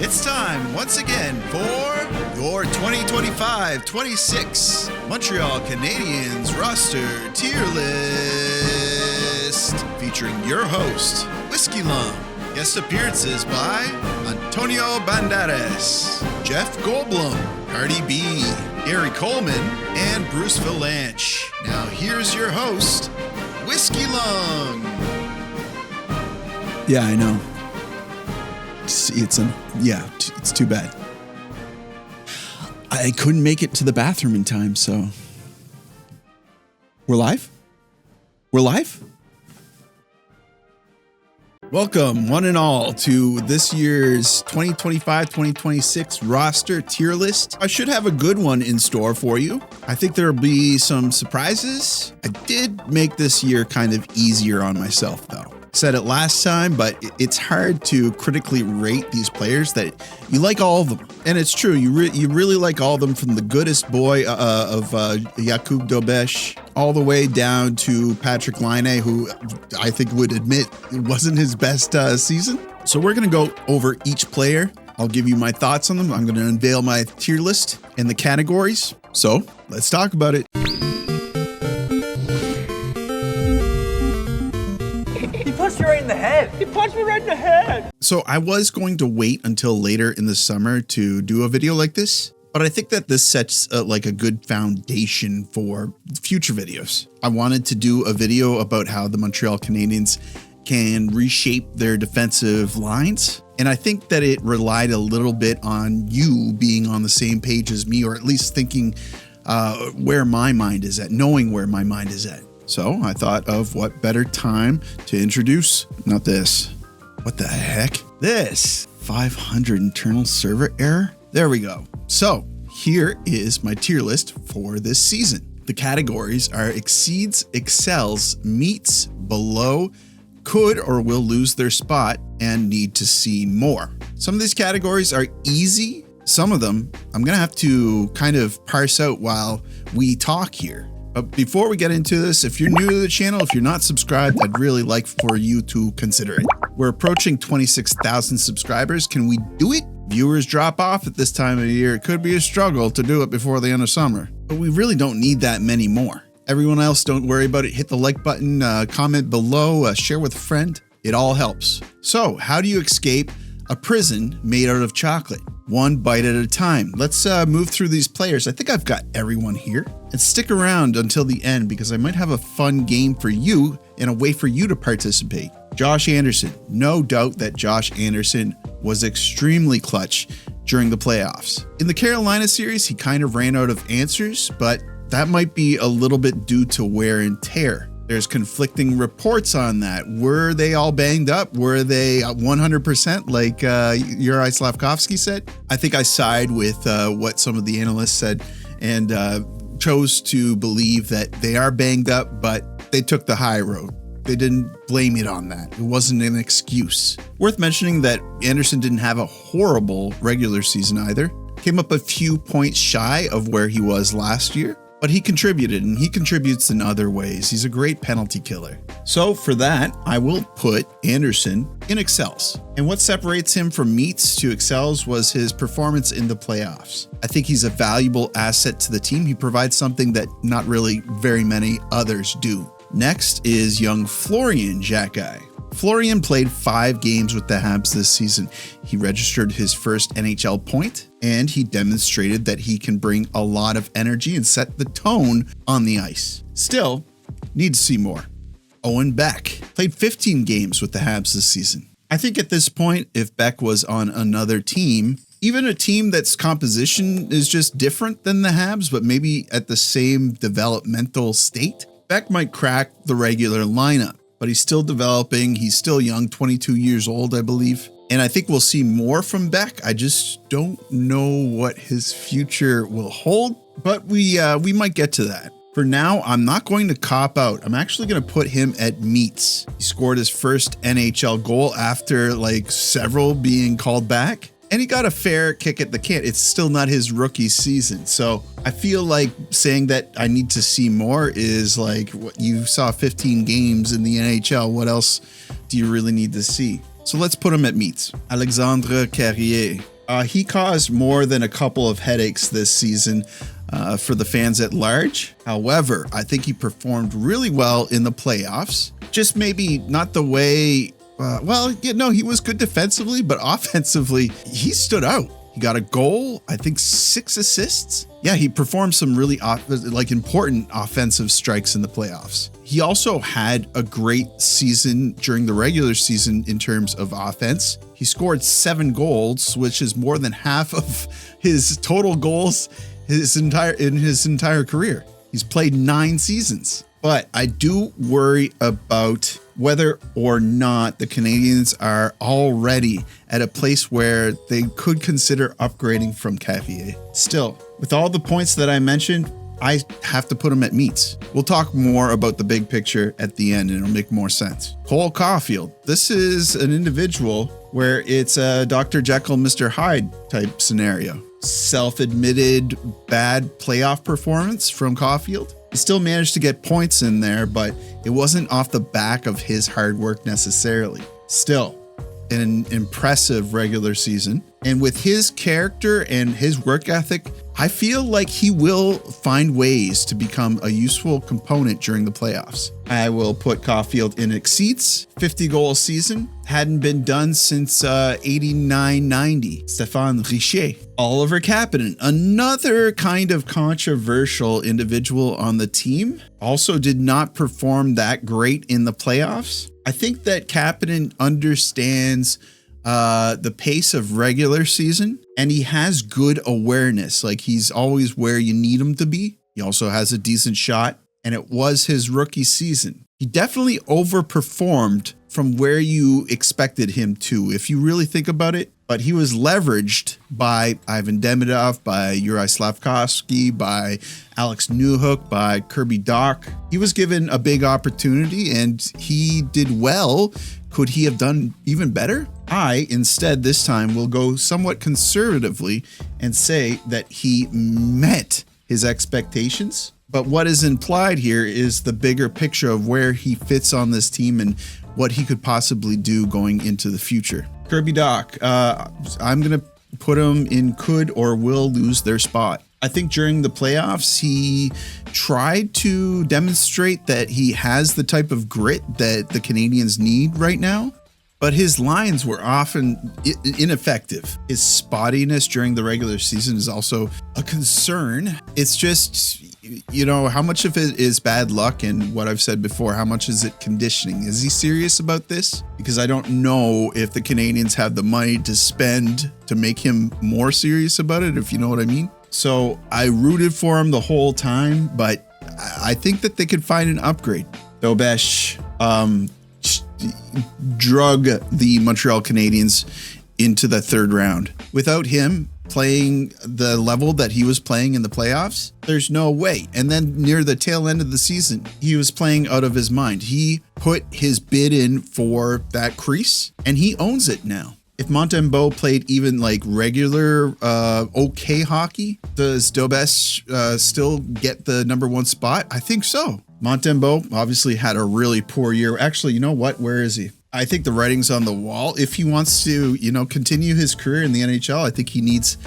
It's time once again for your 2025-26 Montreal Canadiens roster tier list, featuring your host, Whiskeylung. Guest appearances by Antonio Banderas, Jeff Goldblum, Cardi B, Gary Coleman, and Bruce Valanche. Now here's your host, Whiskeylung. Yeah, I know. It's too bad. I couldn't make it to the bathroom in time, so we're live? Welcome, one and all, to this year's 2025-2026 roster tier list. I should have a good one in store for you. I think there'll be some surprises. I did make this year kind of easier on myself, though. Said it last time, but it's hard to critically rate these players that you like all of them. And it's true, you really like all of them, from the goodest boy of Jakub Dobesh all the way down to Patrick Laine, who I think would admit it wasn't his best season. So we're going to go over each player. I'll give you my thoughts on them. I'm going to unveil my tier list and the categories. So let's talk about it. He punched me right in the head. So I was going to wait until later in the summer to do a video like this, but I think that this sets like a good foundation for future videos. I wanted to do a video about how the Montreal Canadiens can reshape their defensive lines. And I think that it relied a little bit on you being on the same page as me, or at least thinking where my mind is at, knowing where my mind is at. So I thought of what better time to introduce, not this. What the heck? This 500 internal server error. There we go. So here is my tier list for this season. The categories are exceeds, excels, meets, below, could or will lose their spot, and need to see more. Some of these categories are easy. Some of them I'm going to have to kind of parse out while we talk here. But before we get into this, if you're new to the channel, if you're not subscribed, I'd really like for you to consider it. We're approaching 26,000 subscribers. Can we do it? Viewers drop off at this time of the year. It could be a struggle to do it before the end of summer, but we really don't need that many more. Everyone else, don't worry about it. Hit the like button, comment below, share with a friend. It all helps. So how do you escape a prison made out of chocolate? One bite at a time. Let's move through these players. I think I've got everyone here. And stick around until the end, because I might have a fun game for you and a way for you to participate. Josh Anderson. No doubt that Josh Anderson was extremely clutch during the playoffs. In the Carolina series, he kind of ran out of answers, but that might be a little bit due to wear and tear. There's conflicting reports on that. Were they all banged up? Were they 100% like Juraj Slafkovsky said? I think I side with what some of the analysts said and chose to believe that they are banged up, but they took the high road. They didn't blame it on that. It wasn't an excuse. Worth mentioning that Anderson didn't have a horrible regular season either. Came up a few points shy of where he was last year. But he contributed, and he contributes in other ways. He's a great penalty killer. So for that, I will put Anderson in excels. And what separates him from meets to excels was his performance in the playoffs. I think he's a valuable asset to the team. He provides something that not really very many others do. Next is young Florian Xhekaj. Florian played 5 games with the Habs this season. He registered his first NHL point, and he demonstrated that he can bring a lot of energy and set the tone on the ice. Still, need to see more. Owen Beck played 15 games with the Habs this season. I think at this point, if Beck was on another team, even a team that's composition is just different than the Habs, but maybe at the same developmental state, Beck might crack the regular lineup. But he's still developing. He's still young, 22 years old, I believe. And I think we'll see more from Beck. I just don't know what his future will hold, but we might get to that. For now, I'm not going to cop out. I'm actually going to put him at meets. He scored his first NHL goal after like several being called back. And he got a fair kick at the can. It's still not his rookie season. So I feel like saying that I need to see more is like, what, you saw 15 games in the NHL. What else do you really need to see? So let's put him at meats. Alexandre Carrier. He caused more than a couple of headaches this season for the fans at large. However, I think he performed really well in the playoffs. Just maybe not the way, he was good defensively, but offensively, he stood out. He got a goal, I think 6 assists. Yeah, he performed some really important offensive strikes in the playoffs. He also had a great season during the regular season in terms of offense. He scored 7 goals, which is more than half of his total goals in his entire career. He's played 9 seasons. But I do worry about whether or not the Canadiens are already at a place where they could consider upgrading from Carrier. Still, with all the points that I mentioned, I have to put him at meats. We'll talk more about the big picture at the end and it'll make more sense. Cole Caufield. This is an individual where it's a Dr. Jekyll, Mr. Hyde type scenario. Self-admitted bad playoff performance from Caufield. He still managed to get points in there, but it wasn't off the back of his hard work necessarily. Still, an impressive regular season. And with his character and his work ethic, I feel like he will find ways to become a useful component during the playoffs. I will put Caufield in exceeds 50-goal season. Hadn't been done since 89-90. Stéphane Richer. Oliver Kapanen, another kind of controversial individual on the team, also did not perform that great in the playoffs. I think that Kapanen understands the pace of regular season, and he has good awareness. Like, he's always where you need him to be. He also has a decent shot, and it was his rookie season. He definitely overperformed from where you expected him to, if you really think about it. But he was leveraged by Ivan Demidov, by Juraj Slafkovsky, by Alex Newhook, by Kirby Dach. He was given a big opportunity and he did well. Could he have done even better? I, instead, this time will go somewhat conservatively and say that he met his expectations. But what is implied here is the bigger picture of where he fits on this team and what he could possibly do going into the future. Kirby Dach, I'm going to put him in could or will lose their spot. I think during the playoffs, he tried to demonstrate that he has the type of grit that the Canadiens need right now, but his lines were often ineffective. His spottiness during the regular season is also a concern. It's just, how much of it is bad luck and what I've said before, how much is it conditioning? Is he serious about this? Because I don't know if the Canadiens have the money to spend to make him more serious about it, if you know what I mean. So I rooted for him the whole time, but I think that they could find an upgrade. Dobesh drug the Montreal Canadiens into the third round. Without him playing the level that he was playing in the playoffs, there's no way. And then near the tail end of the season, he was playing out of his mind. He put his bid in for that crease and he owns it now. If Montembeault played even like regular okay hockey, does Dobesh still get the number 1 spot? I think so. Montembeault obviously had a really poor year. Actually, you know what? Where is he? I think the writing's on the wall. If he wants to, continue his career in the NHL, I think he needs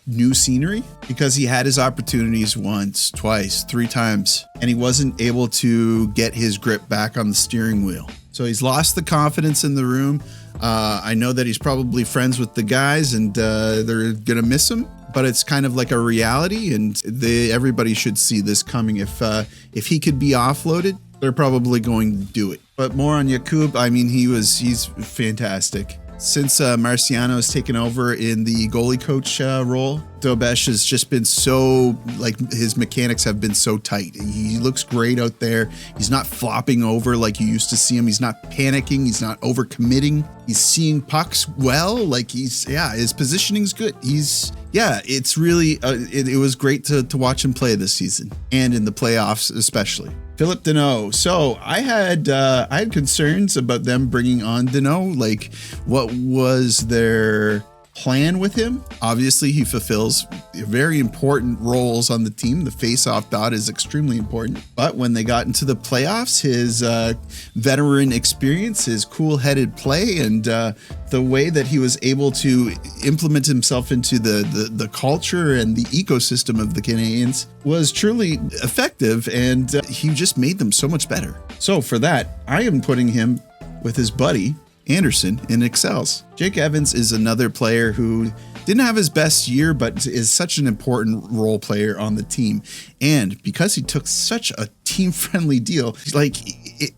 new scenery because he had his opportunities once, twice, 3 times, and he wasn't able to get his grip back on the steering wheel. So he's lost the confidence in the room. I know that he's probably friends with the guys and they're going to miss him, but it's kind of like a reality and everybody should see this coming. If he could be offloaded, they're probably going to do it. But more on Jakub. I mean, he's fantastic. Since Marciano has taken over in the goalie coach role, Dobesh has just been so, his mechanics have been so tight. He looks great out there. He's not flopping over like you used to see him. He's not panicking. He's not overcommitting. He's seeing pucks well. His positioning's good. It's really, it was great to watch him play this season and in the playoffs especially. Philip Deneau. So I had concerns about them bringing on Deneau. What was their plan with him. Obviously, he fulfills very important roles on the team. The face-off dot is extremely important. But when they got into the playoffs, his veteran experience, his cool-headed play, and the way that he was able to implement himself into the culture and the ecosystem of the Canadiens was truly effective, and he just made them so much better. So for that, I am putting him with his buddy Anderson in excels. Jake Evans is another player who didn't have his best year, but is such an important role player on the team. And because he took such a team-friendly deal, like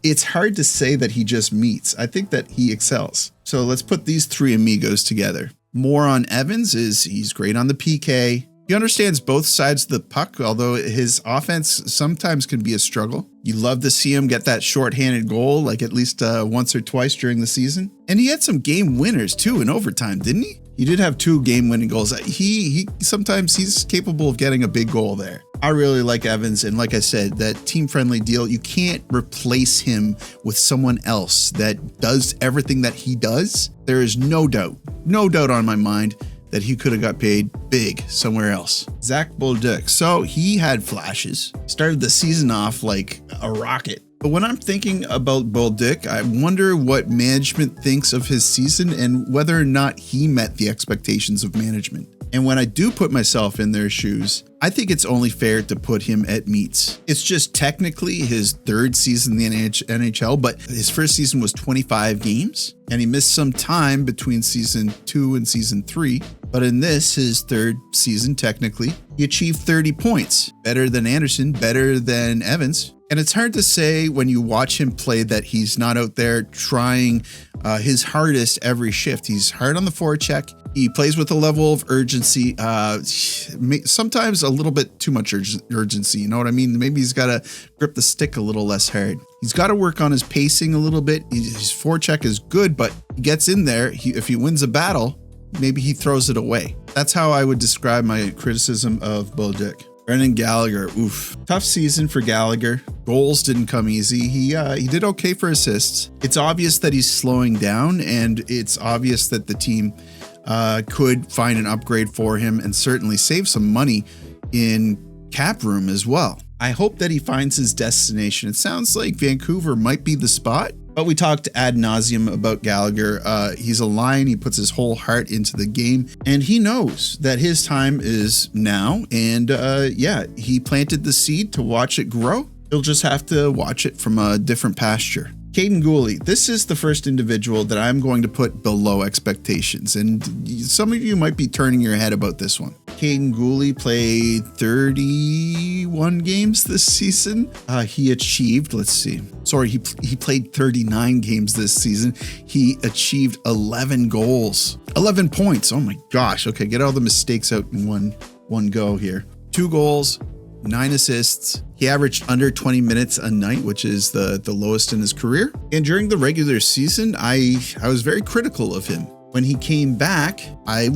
it's hard to say that he just meets. I think that he excels. So let's put these three amigos together. More on Evans is he's great on the PK. He understands both sides of the puck, although his offense sometimes can be a struggle. You love to see him get that shorthanded goal, like at least once or twice during the season. And he had some game winners too in overtime, didn't he? He did have 2 game-winning goals. He sometimes he's capable of getting a big goal there. I really like Evans, and like I said, that team-friendly deal, you can't replace him with someone else that does everything that he does. There is no doubt on my mind that he could have got paid big somewhere else. Zach Bolduc. So he had flashes. Started the season off like a rocket. But when I'm thinking about Bolduc, I wonder what management thinks of his season and whether or not he met the expectations of management. And when I do put myself in their shoes, I think it's only fair to put him at meets. It's just technically his 3rd season in the NHL, but his first season was 25 games, and he missed some time between season 2 and season 3. But in this, his 3rd season, technically, he achieved 30 points. Better than Anderson, better than Evans. And it's hard to say when you watch him play that he's not out there trying his hardest every shift. He's hard on the forecheck. He plays with a level of urgency, sometimes a little bit too much urgency. You know what I mean? Maybe he's got to grip the stick a little less hard. He's got to work on his pacing a little bit. His forecheck is good, but he gets in there. If he wins a battle, maybe he throws it away. That's how I would describe my criticism of Bolduc. Brendan Gallagher, oof. Tough season for Gallagher. Goals didn't come easy. He did okay for assists. It's obvious that he's slowing down, and it's obvious that the team could find an upgrade for him and certainly save some money in cap room as well. I hope that he finds his destination. It sounds like Vancouver might be the spot, but we talked ad nauseum about Gallagher. He's a lion. He puts his whole heart into the game, and he knows that his time is now. And he planted the seed to watch it grow. He'll just have to watch it from a different pasture. Caden Gooley, this is the first individual that I'm going to put below expectations, and some of you might be turning your head about this one. Caden Gooley played 31 games this season. He achieved, he played 39 games this season. He achieved 11 goals, 11 points. Oh my gosh. Okay, get all the mistakes out in one go here. 2 goals, 9 assists. He averaged under 20 minutes a night, which is the lowest in his career. And during the regular season, I was very critical of him. When he came back, I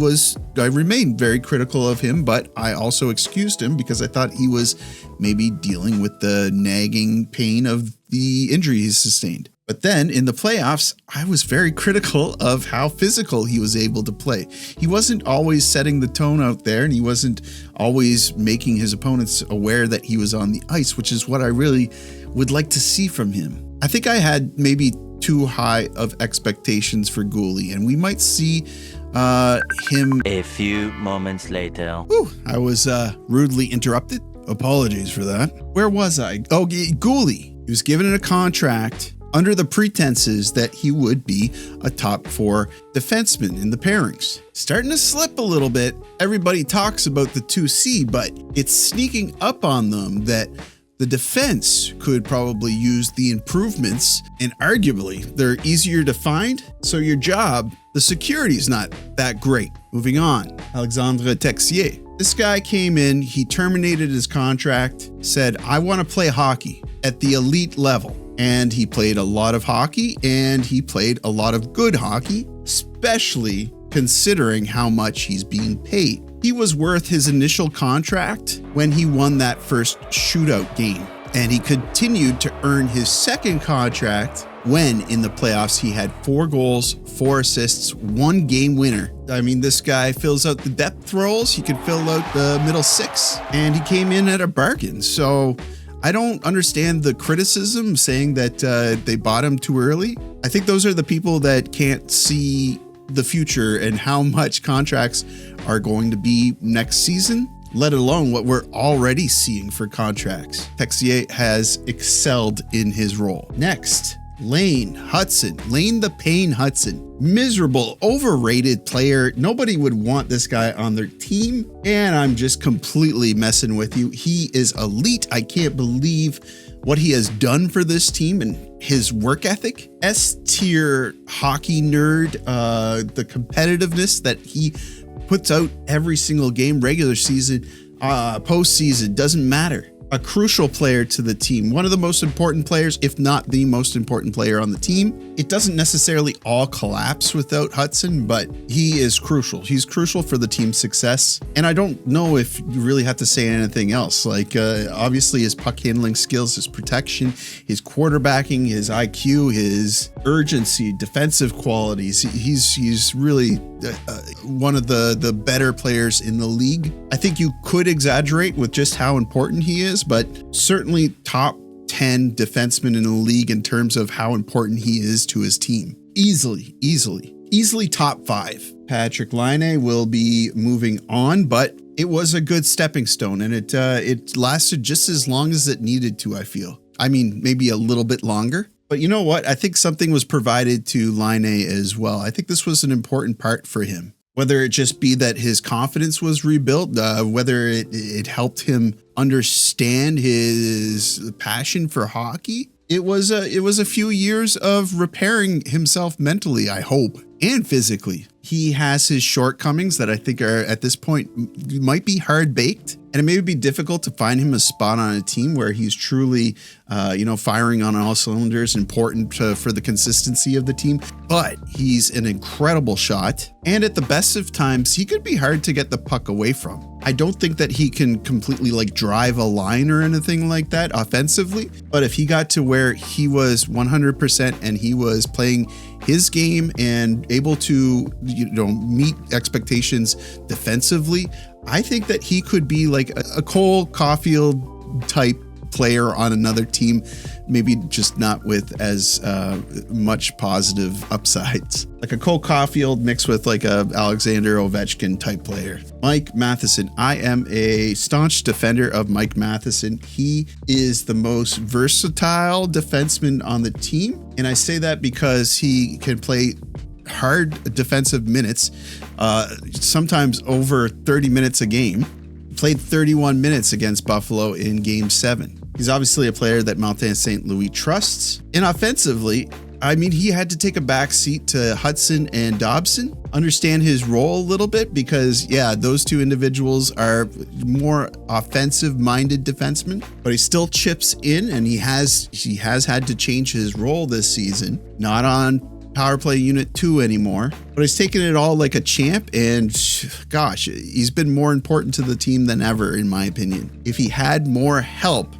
remained very critical of him, but I also excused him because I thought he was maybe dealing with the nagging pain of the injury he sustained. But then in the playoffs, I was very critical of how physical he was able to play. He wasn't always setting the tone out there, and he wasn't always making his opponents aware that he was on the ice, which is what I really would like to see from him. I think I had maybe too high of expectations for Gooley, and we might see him. A few moments later. I was rudely interrupted. Apologies for that. Where was I? Oh, Gooley. He was given a contract under the pretenses that he would be a top 4 defenseman in the pairings. Starting to slip a little bit. Everybody talks about the 2C, but it's sneaking up on them that the defense could probably use the improvements, and arguably they're easier to find. So your job, the security is not that great. Moving on, Alexandre Texier. This guy came in, he terminated his contract, said, I want to play hockey at the elite level. And he played a lot of hockey, and he played a lot of good hockey, especially considering how much he's being paid. He was worth his initial contract when he won that first shootout game, and he continued to earn his second contract when in the playoffs he had 4 goals, 4 assists, 1 game winner. I mean, this guy fills out the depth roles. He could fill out the middle 6, and he came in at a bargain. So I don't understand the criticism saying that they bought him too early. I think those are the people that can't see the future and how much contracts are going to be next season, let alone what we're already seeing for contracts. Texier has excelled in his role. Next, Lane Hudson. Lane the Pain Hudson. Miserable, overrated player. Nobody would want this guy on their team. And I'm just completely messing with you. He is elite. I can't believe what he has done for this team and his work ethic. S-tier hockey nerd. The competitiveness that he puts out every single game, regular season, postseason, doesn't matter. A crucial player to the team, one of the most important players, if not the most important player on the team. It doesn't necessarily all collapse without Hudson, but he is crucial. He's crucial for the team's success. And I don't know if you really have to say anything else. Like, obviously his puck handling skills, his protection, his quarterbacking, his IQ, his urgency, defensive qualities. He's really one of the better players in the league. I think you could exaggerate with just how important he is, but certainly top 10 defenseman in the league in terms of how important he is to his team. Easily top 5. Patrick Laine will be moving on, but it was a good stepping stone, and it lasted just as long as it needed to, I feel. I mean, maybe a little bit longer. But you know what? I think something was provided to Laine as well. I think this was an important part for him. Whether it just be that his confidence was rebuilt, whether it helped him understand his passion for hockey. It was a few years of repairing himself mentally, I hope, and physically. He has his shortcomings that I think are at this point might be hard baked, and it may be difficult to find him a spot on a team where he's truly, firing on all cylinders, important for the consistency of the team. But he's an incredible shot, and at the best of times, he could be hard to get the puck away from. I don't think that he can completely drive a line or anything like that offensively, but if he got to where he was 100% and he was playing his game and able to, meet expectations defensively, I think that he could be like a Cole Caufield type player on another team, maybe just not with as much positive upsides. Like a Cole Caufield mixed with like a Alexander Ovechkin type player. Mike Matheson. I am a staunch defender of Mike Matheson. He is the most versatile defenseman on the team. And I say that because he can play hard defensive minutes, sometimes over 30 minutes a game. Played 31 minutes against Buffalo in Game 7. He's obviously a player that Martin St. Louis trusts. And offensively, I mean, he had to take a back seat to Hudson and Dobson, understand his role a little bit because, yeah, those two individuals are more offensive-minded defensemen, but he still chips in, and he has had to change his role this season, not on Power Play Unit 2 anymore, but he's taken it all like a champ, and gosh, he's been more important to the team than ever, in my opinion. If he had more help,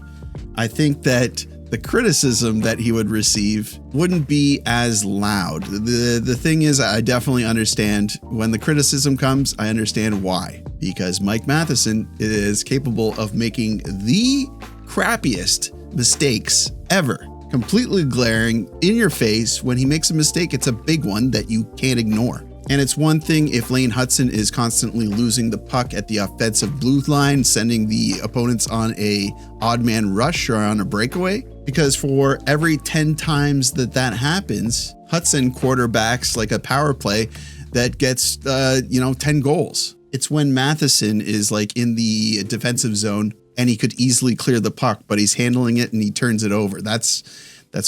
I think that the criticism that he would receive wouldn't be as loud. The thing is, I definitely understand when the criticism comes, I understand why. Because Mike Matheson is capable of making the crappiest mistakes ever. Completely glaring in your face. When he makes a mistake, it's a big one that you can't ignore. And it's one thing if Lane Hudson is constantly losing the puck at the offensive blue line, sending the opponents on a odd man rush or on a breakaway, because for every 10 times that happens, Hudson quarterbacks like a power play that gets 10 goals. It's when Matheson is like in the defensive zone and he could easily clear the puck, but he's handling it and he turns it over. That's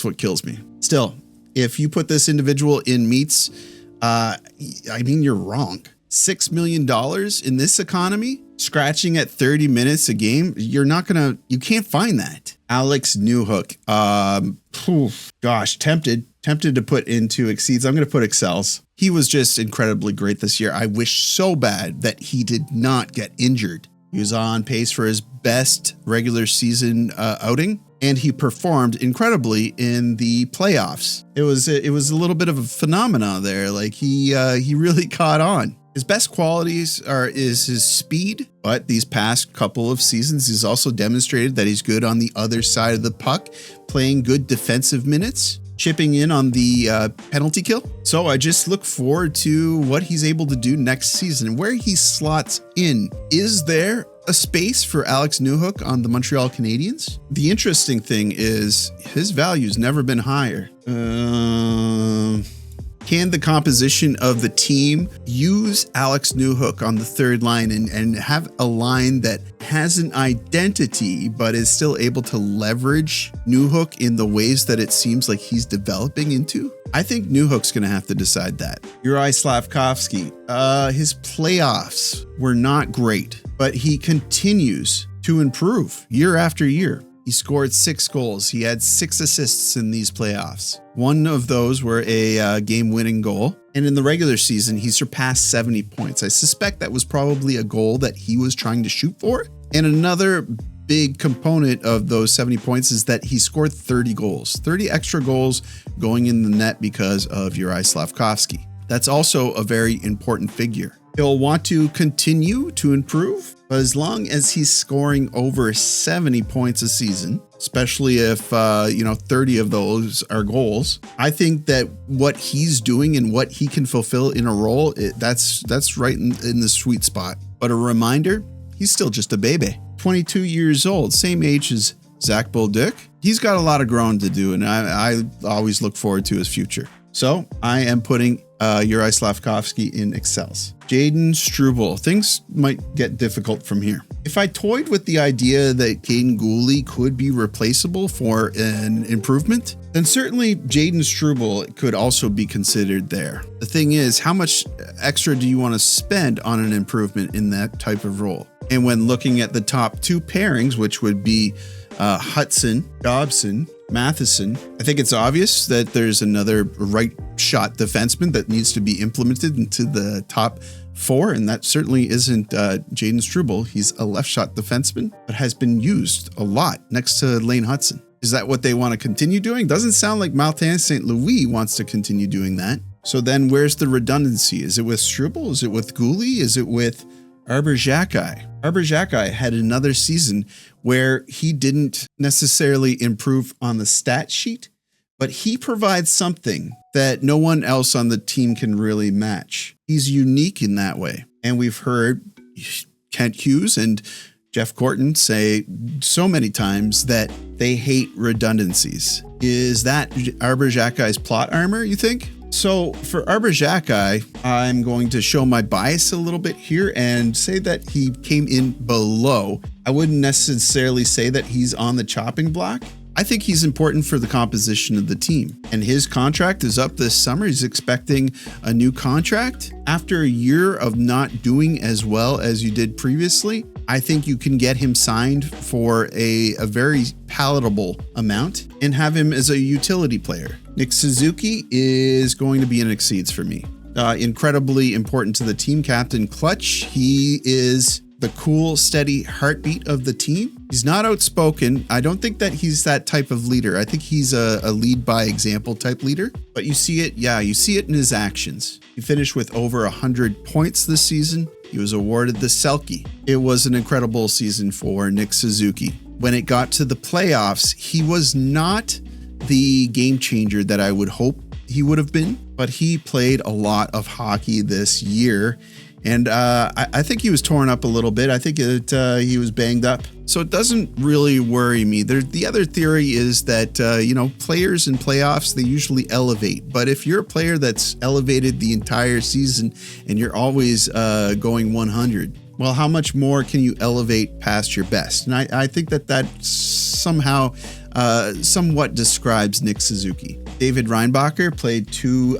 what kills me. Still, if you put this individual in meets, you're wrong. $6 million in this economy, scratching at 30 minutes a game, you can't find that. Alex Newhook, tempted to put into exceeds. I'm going to put excels. He was just incredibly great this year. I wish so bad that he did not get injured. He was on pace for his best regular season outing. and he performed incredibly in the playoffs. It was a little bit of a phenomena there. Like he really caught on. His best qualities is his speed, but these past couple of seasons, he's also demonstrated that he's good on the other side of the puck, playing good defensive minutes, chipping in on the penalty kill. So I just look forward to what he's able to do next season, where he slots in. Is there a space for Alex Newhook on the Montreal Canadiens? The interesting thing is his value's never been higher. Can the composition of the team use Alex Newhook on the third line and have a line that has an identity but is still able to leverage Newhook in the ways that it seems like he's developing into? I think Newhook's going to have to decide that. Juraj Slafkovsky, his playoffs were not great, but he continues to improve year after year. He scored 6 goals. He had 6 assists in these playoffs. One of those were a game-winning goal. And in the regular season, he surpassed 70 points. I suspect that was probably a goal that he was trying to shoot for. And another big component of those 70 points is that he scored 30 goals, 30 extra goals going in the net because of Juraj Slafkovsky. That's also a very important figure. He'll want to continue to improve, but as long as he's scoring over 70 points a season, especially if 30 of those are goals, I think that what he's doing and what he can fulfill in a role, that's right in the sweet spot. But a reminder, he's still just a baby, 22 years old, same age as Zach Bolduc. He's got a lot of growing to do, and I always look forward to his future. So I am putting Juraj Slafkovsky in Excels. Jayden Struble. Things might get difficult from here. If I toyed with the idea that Caden Gooley could be replaceable for an improvement, then certainly Jayden Struble could also be considered there. The thing is, how much extra do you want to spend on an improvement in that type of role? And when looking at the top 2 pairings, which would be Hudson, Dobson, Matheson, I think it's obvious that there's another right shot defenseman that needs to be implemented into the top 4, and that certainly isn't Jayden Struble. He's a left shot defenseman, but has been used a lot next to Lane Hudson. Is that what they want to continue doing? Doesn't sound like Martin St. Louis wants to continue doing that. So then where's the redundancy? Is it with Struble? Is it with Gooley? Is it with Arber Xhekaj? Arber Xhekaj had another season where he didn't necessarily improve on the stat sheet, but he provides something that no one else on the team can really match. He's unique in that way. And we've heard Kent Hughes and Jeff Corton say so many times that they hate redundancies. Is that Arber Xhekaj's plot armor, you think? So for Arber Xhekaj, I'm going to show my bias a little bit here and say that he came in below. I wouldn't necessarily say that he's on the chopping block. I think he's important for the composition of the team. And his contract is up this summer. He's expecting a new contract. After a year of not doing as well as you did previously, I think you can get him signed for a very palatable amount and have him as a utility player. Nick Suzuki is going to be an exceeds for me. Incredibly important to the team captain clutch. He is the cool, steady heartbeat of the team. He's not outspoken. I don't think that he's that type of leader. I think he's a lead by example type leader, but you see it. Yeah, you see it in his actions. He finished with over 100 points this season. He was awarded the Selke. It was an incredible season for Nick Suzuki. When it got to the playoffs, he was not the game changer that I would hope he would have been, but he played a lot of hockey this year. And I think he was torn up a little bit. I think he was banged up. So it doesn't really worry me. The other theory is that, players in playoffs, they usually elevate. But if you're a player that's elevated the entire season and you're always going 100, well, how much more can you elevate past your best? And I think that somehow somewhat describes Nick Suzuki. David Reinbacher played 2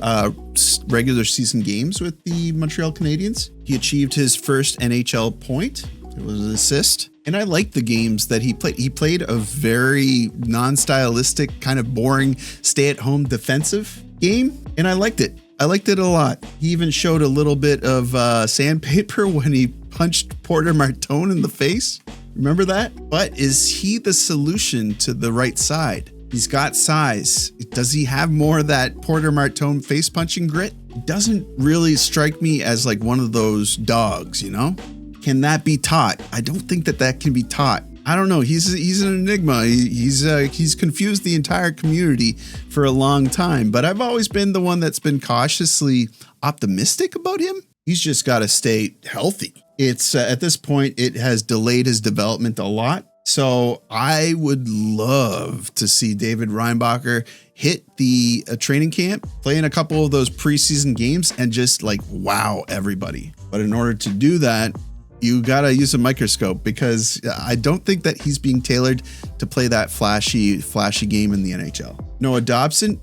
regular season games with the Montreal Canadiens. He achieved his first NHL point. It was an assist. And I liked the games that he played. He played a very non-stylistic, kind of boring, stay-at-home defensive game. And I liked it. I liked it a lot. He even showed a little bit of sandpaper when he punched Porter Martone in the face. Remember that? But is he the solution to the right side? He's got size. Does he have more of that Porter Martone face punching grit? It doesn't really strike me as like one of those dogs, you know? Can that be taught? I don't think that can be taught. I don't know. He's an enigma. He's confused the entire community for a long time, but I've always been the one that's been cautiously optimistic about him. He's just got to stay healthy. It's at this point, it has delayed his development a lot. So I would love to see David Reinbacher hit the training camp, play in a couple of those preseason games and just like wow everybody. But in order to do that, you got to use a microscope because I don't think that he's being tailored to play that flashy game in the NHL. Noah Dobson,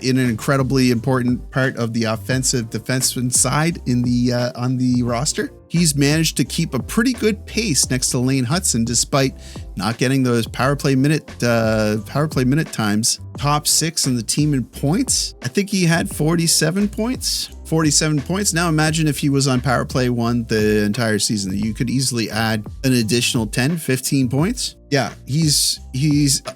in an incredibly important part of the offensive defenseman side in the on the roster. He's managed to keep a pretty good pace next to Lane Hudson, despite not getting those power play minute times. Top 6 in the team in points. I think he had 47 points. Now imagine if he was on power play 1 the entire season. You could easily add an additional 10, 15 points. Yeah, he's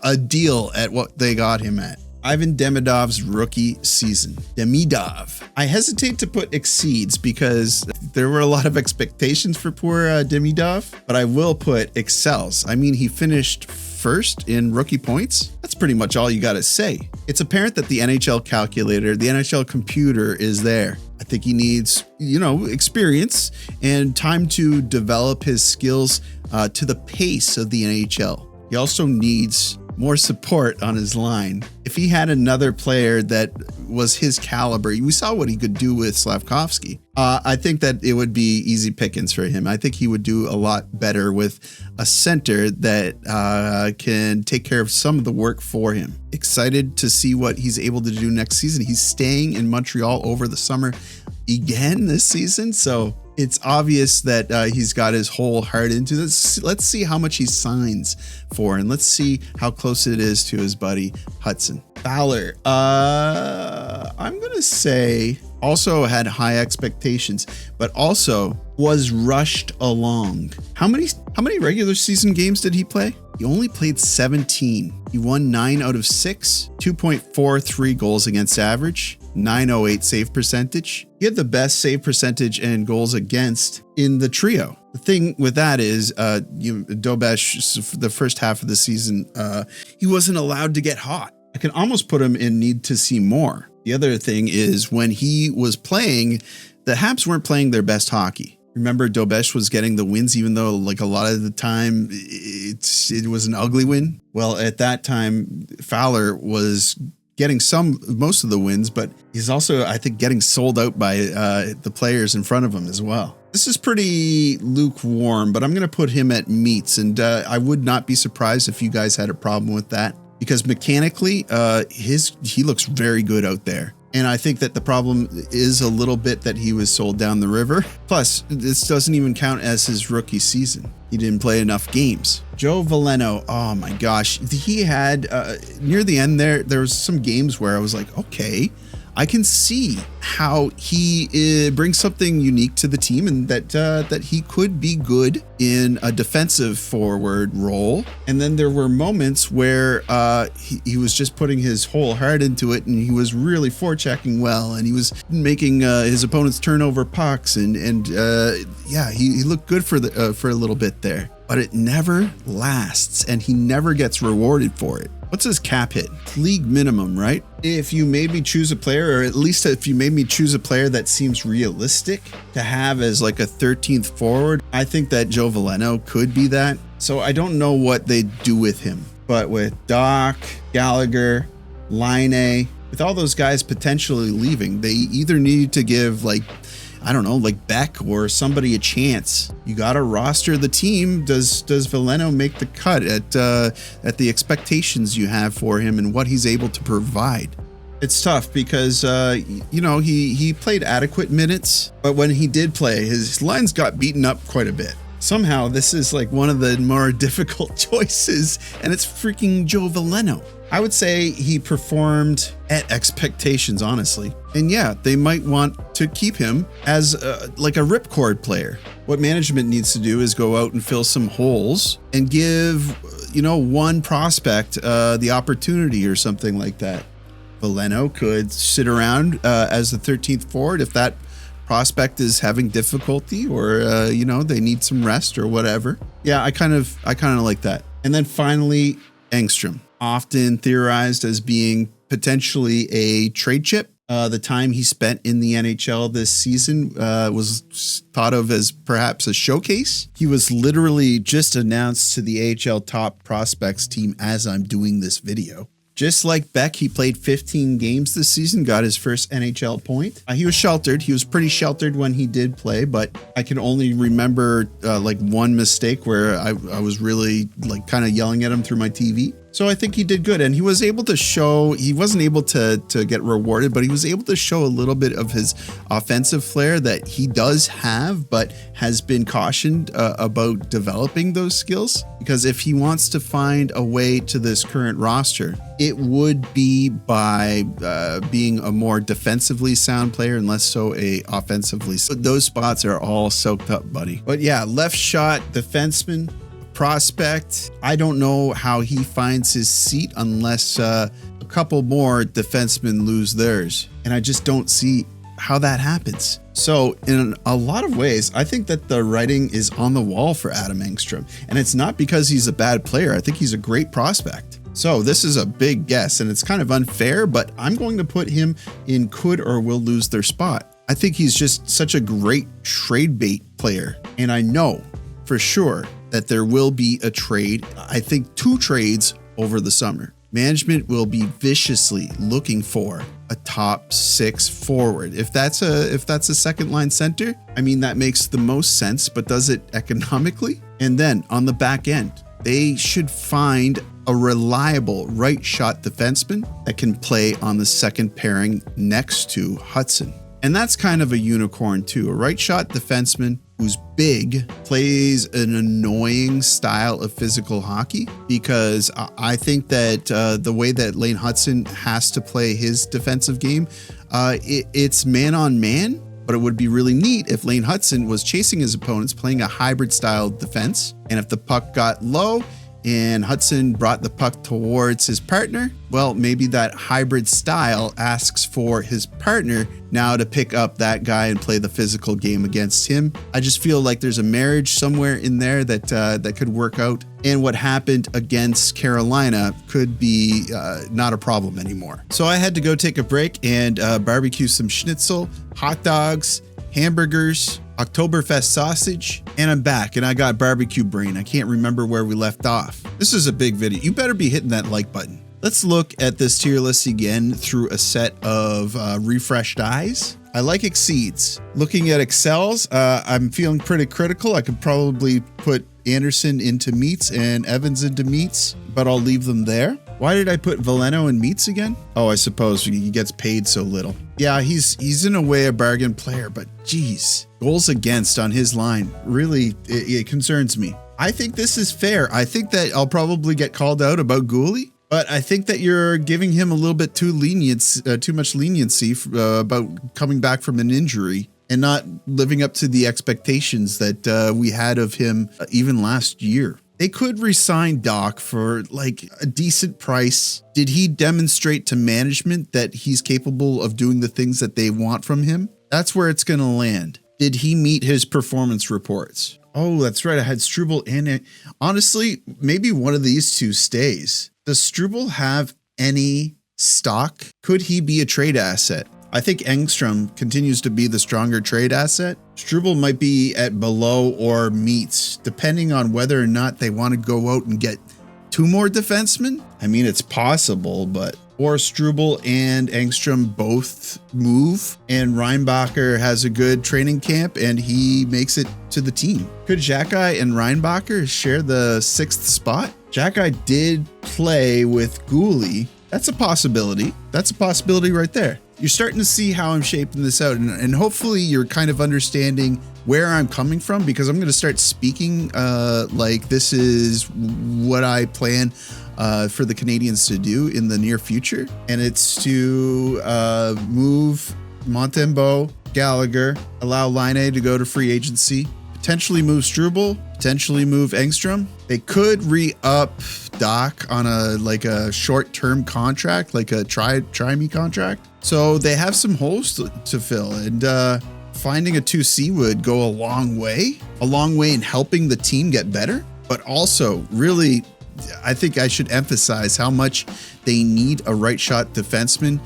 a deal at what they got him at. Ivan Demidov's rookie season. Demidov. I hesitate to put exceeds because there were a lot of expectations for poor Demidov, but I will put excels. I mean, he finished first in rookie points. That's pretty much all you got to say. It's apparent that the NHL calculator, the NHL computer is there. I think he needs, experience and time to develop his skills to the pace of the NHL. He also needs more support on his line. If he had another player that was his caliber, we saw what he could do with Slavkovsky. I think that it would be easy pickings for him. I think he would do a lot better with a center that can take care of some of the work for him. Excited to see what he's able to do next season. He's staying in Montreal over the summer again this season, so it's obvious that he's got his whole heart into this. Let's see how much he signs for, and let's see how close it is to his buddy Hudson. Fowler, I'm going to say also had high expectations, but also was rushed along. How many regular season games did he play? He only played 17. He won 9 out of 6, 2.43 goals against average, 908 save percentage. He had the best save percentage and goals against in the trio. The thing with that is, Dobesh, the first half of the season, he wasn't allowed to get hot. I can almost put him in need to see more. The other thing is when he was playing, the Habs weren't playing their best hockey. Remember, Dobesh was getting the wins, even though like a lot of the time it was an ugly win. Well, at that time, Fowler was getting most of the wins, but he's also, I think, getting sold out by the players in front of him as well. This is pretty lukewarm, but I'm going to put him at meets, and I would not be surprised if you guys had a problem with that, because mechanically, he looks very good out there. And I think that the problem is a little bit that he was sold down the river. Plus, this doesn't even count as his rookie season. He didn't play enough games. Joe Veleno, oh my gosh. He had, near the end there was some games where I was like, okay, I can see how he brings something unique to the team, and that he could be good in a defensive forward role. And then there were moments where he was just putting his whole heart into it, and he was really forechecking well, and he was making his opponents turn over pucks, and he looked good for a little bit there. But it never lasts, and he never gets rewarded for it. What's his cap hit? League minimum, right? If you made me choose a player, or at least if you made me choose a player that seems realistic to have as like a 13th forward, I think that Joe Veleno could be that. So I don't know what they do with him. But with Doc, Gallagher, Laine, with all those guys potentially leaving, they either need to give like Beck or somebody a chance. You got to roster the team. Does Veleno make the cut at the expectations you have for him and what he's able to provide? It's tough because he played adequate minutes, but when he did play, his lines got beaten up quite a bit. Somehow this is like one of the more difficult choices, and it's freaking Joe Veleno. I would say he performed at expectations, honestly. And yeah, they might want to keep him as like a ripcord player. What management needs to do is go out and fill some holes and give, one prospect the opportunity or something like that. Veleno could sit around as the 13th forward if that prospect is having difficulty or, they need some rest or whatever. Yeah, I kind of like that. And then finally, Engstrom, often theorized as being potentially a trade chip. The time he spent in the NHL this season was thought of as perhaps a showcase. He was literally just announced to the AHL top prospects team as I'm doing this video. Just like Beck, he played 15 games this season, got his first NHL point. He was sheltered. He was pretty sheltered when he did play, but I can only remember like one mistake where I was really like kind of yelling at him through my TV. So I think he did good, and he was able to show, he wasn't able to get rewarded, but he was able to show a little bit of his offensive flair that he does have, but has been cautioned about developing those skills. Because if he wants to find a way to this current roster, it would be by being a more defensively sound player and less so a offensively. So those spots are all soaked up, buddy. But yeah, left shot defenseman, prospect. I don't know how he finds his seat unless a couple more defensemen lose theirs. And I just don't see how that happens. So in a lot of ways, I think that the writing is on the wall for Adam Engstrom. And it's not because he's a bad player. I think he's a great prospect. So this is a big guess and it's kind of unfair, but I'm going to put him in could or will lose their spot. I think he's just such a great trade bait player. And I know for sure that there will be a trade. I think 2 trades over the summer. Management will be viciously looking for a top 6 forward. If that's a second line center, I mean, that makes the most sense, but does it economically? And then on the back end, they should find a reliable right shot defenseman that can play on the second pairing next to Hudson. And that's kind of a unicorn too. A right shot defenseman who's big, plays an annoying style of physical hockey, because I think that the way that Lane Hudson has to play his defensive game, it's man on man, but it would be really neat if Lane Hudson was chasing his opponents, playing a hybrid style defense. And if the puck got low and Hudson brought the puck towards his partner, well, maybe that hybrid style asks for his partner now to pick up that guy and play the physical game against him. I just feel like there's a marriage somewhere in there that could work out. And what happened against Carolina could be not a problem anymore. So I had to go take a break and barbecue some schnitzel, hot dogs, hamburgers, Oktoberfest sausage, and I'm back and I got barbecue brain. I can't remember where we left off. This is a big video. You better be hitting that like button. Let's look at this tier list again through a set of refreshed eyes. I like exceeds. Looking at excels, I'm feeling pretty critical. I could probably put Anderson into meats and Evans into meats, but I'll leave them there. Why did I put Veleno in meats again? Oh, I suppose he gets paid so little. Yeah, he's in a way a bargain player, but geez, goals against on his line, really, it concerns me. I think this is fair. I think that I'll probably get called out about Gooley, but I think that you're giving him a little bit too much leniency about coming back from an injury and not living up to the expectations that we had of him even last year. They could re-sign Doc for like a decent price. Did he demonstrate to management that he's capable of doing the things that they want from him? That's where it's going to land. Did he meet his performance reports? Oh, that's right. I had Struble in it. Honestly, maybe one of these two stays. Does Struble have any stock? Could he be a trade asset? I think Engstrom continues to be the stronger trade asset. Struble might be at below or meets, depending on whether or not they want to go out and get 2 more defensemen. I mean, it's possible, but or Struble and Engstrom both move and Reinbacher has a good training camp and he makes it to the team. Could Xhekaj and Reinbacher share the 6th spot? Xhekaj did play with Gooley. That's a possibility. That's a possibility right there. You're starting to see how I'm shaping this out, and hopefully you're kind of understanding where I'm coming from, because I'm going to start speaking like this is what I plan for the Canadiens to do in the near future. And it's to move Montembeault, Gallagher, allow Laine to go to free agency, potentially move Struble, potentially move Engstrom. They could re-up Doc on a short-term contract, like a try-me contract. So they have some holes to fill, and finding a 2C would go a long way in helping the team get better. But also, really, I think I should emphasize how much they need a right shot defenseman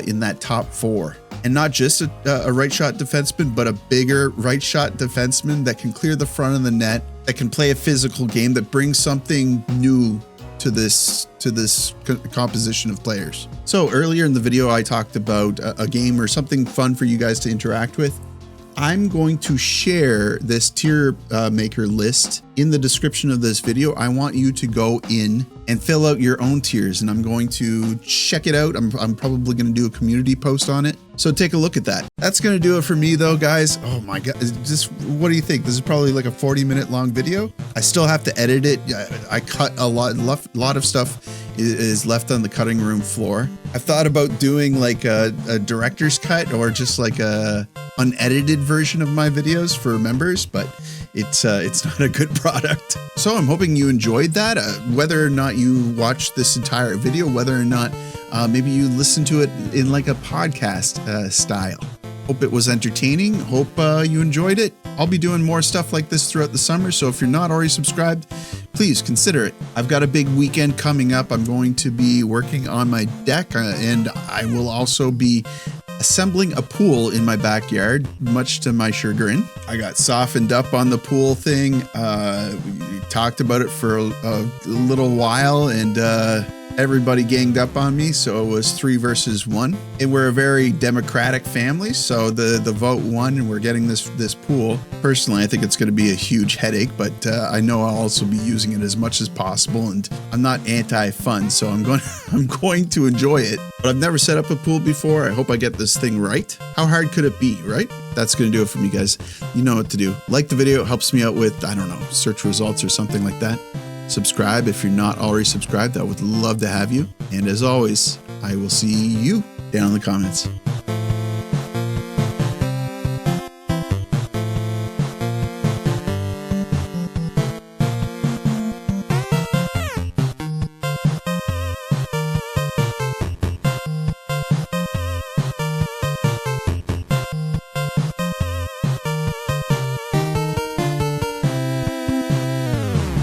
in that top four. And not just a right shot defenseman, but a bigger right shot defenseman that can clear the front of the net, that can play a physical game, that brings something new to this composition of players. So earlier in the video, I talked about a game or something fun for you guys to interact with. I'm going to share this tier maker list in the description of this video. I want you to go in and fill out your own tiers, and I'm going to check it out. I'm probably going to do a community post on it. So take a look at that. That's going to do it for me though, guys. Oh my God. Just what do you think? This is probably like a 40-minute long video. I still have to edit it. I cut a lot of stuff is left on the cutting room floor. I've thought about doing like a director's cut or just like a unedited version of my videos for members, but it's not a good product. So I'm hoping you enjoyed that. Whether or not you watched this entire video, whether or not maybe you listen to it in like a podcast style. Hope it was entertaining. Hope you enjoyed it. I'll be doing more stuff like this throughout the summer. So if you're not already subscribed, please consider it. I've got a big weekend coming up. I'm going to be working on my deck and I will also be assembling a pool in my backyard, much to my chagrin. I got softened up on the pool thing. We talked about it for a little while and everybody ganged up on me, so it was 3 versus 1. And we're a very democratic family, so the vote won, and we're getting this pool. Personally, I think it's going to be a huge headache, but I know I'll also be using it as much as possible, and I'm not anti-fun, so I'm going to enjoy it. But I've never set up a pool before. I hope I get this thing right. How hard could it be, right? That's going to do it for me, guys. You know what to do. Like the video. It helps me out with, I don't know, search results or something like that. Subscribe if you're not already subscribed. I would love to have you. And as always, I will see you down in the comments.